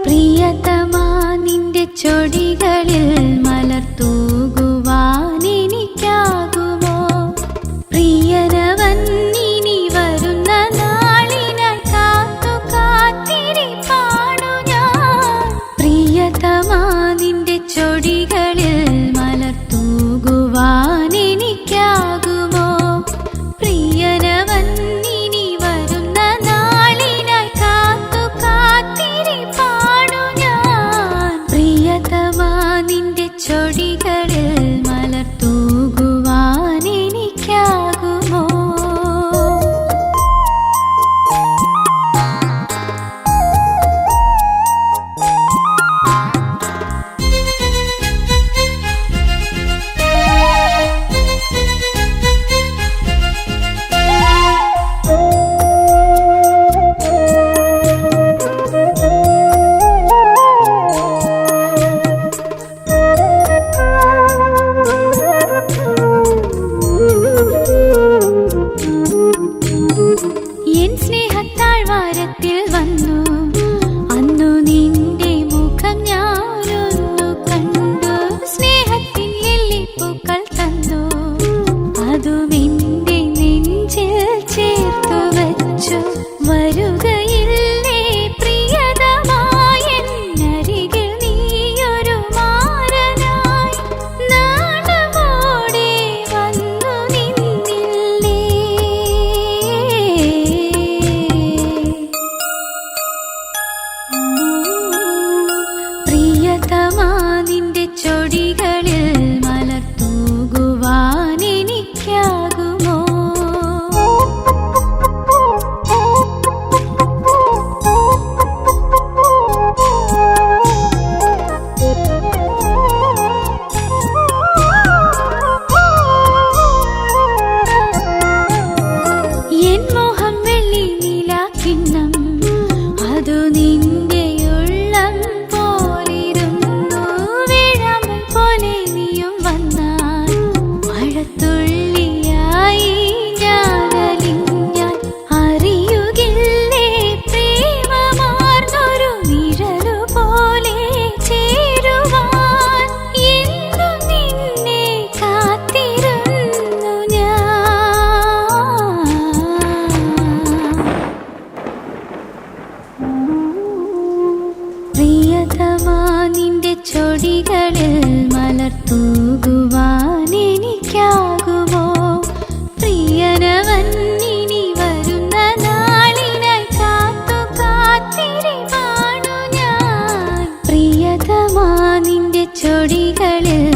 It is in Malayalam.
പ്രിയതമാ നിന്റെ ചൊടികളിൽ മലർത്തൂകുവാൻ എനിക്കാകുമോ? പ്രിയനവൻ ഇനി വരുന്ന നാളിനായി കാത്തു കാത്തിരിപ്പാണു ഞാൻ. പ്രിയതമാ നിന്റെ ചൊടികളിൽ മലർത്തൂകുവാൻ എനിക്കാകുമോ? പ്രിയനവൻ ഇനി വരുന്ന നാളിനായി കാത്തു കാത്തിരിപ്പാണു ഞാൻ. പ്രിയതമാ നിന്റെ ചൊടികളിൽ മലർത്തൂകുവാൻ എനിക്കാകുമോ? എൻ സ്നേഹത്താഴ്വാരത്തിൽ വന്നു അന്നു നിന്റെ മുഖം ഞാനൊന്നു കണ്ടു. സ്നേഹത്തിൻ ലില്ലിപ്പൂക്കൾ തന്നു, അതും എന്റെ നെഞ്ചിൽ ചേർത്തു വച്ചു. വരുകയില്ലേ പ്രിയതമായെന്നരികിൽ നീയൊരു മാരനായി? നാണമോടെ വന്നു നിന്നില്ലേ? പ്രിയതമാ നിന്റെ ചൊടികളിൽ മലർത്തൂകുവാൻ എനിക്കാകുമോ? എൻ മോഹം വെള്ളി നീലാക്കിണ്ണം, അതു നിന്റെ ഉള്ളം പോലിരുന്നു. വീഴാമ്പൽ പോലെ നീയും വന്നാൽ മഴത്തുള്ളിയായി ഞാനലിഞ്ഞാൽ അറിയുകില്ലേ പ്രേമമാർന്നൊരു നിഴലു പോലെ ചേരുവാൻ? എന്നും നിന്നെ കാത്തിരുന്നു ഞാൻ. പ്രിയതമാ നിന്റെ ചൊടികളിൽ മലർത്തൂകുവാൻ എനിക്കാകുമോ? പ്രിയനവൻ ഇനി വരുന്ന നാളിനായി കാത്തു കാത്തിരിപ്പാണു ഞാൻ. പ്രിയതമാ നിന്റെ ചൊടികളിൽ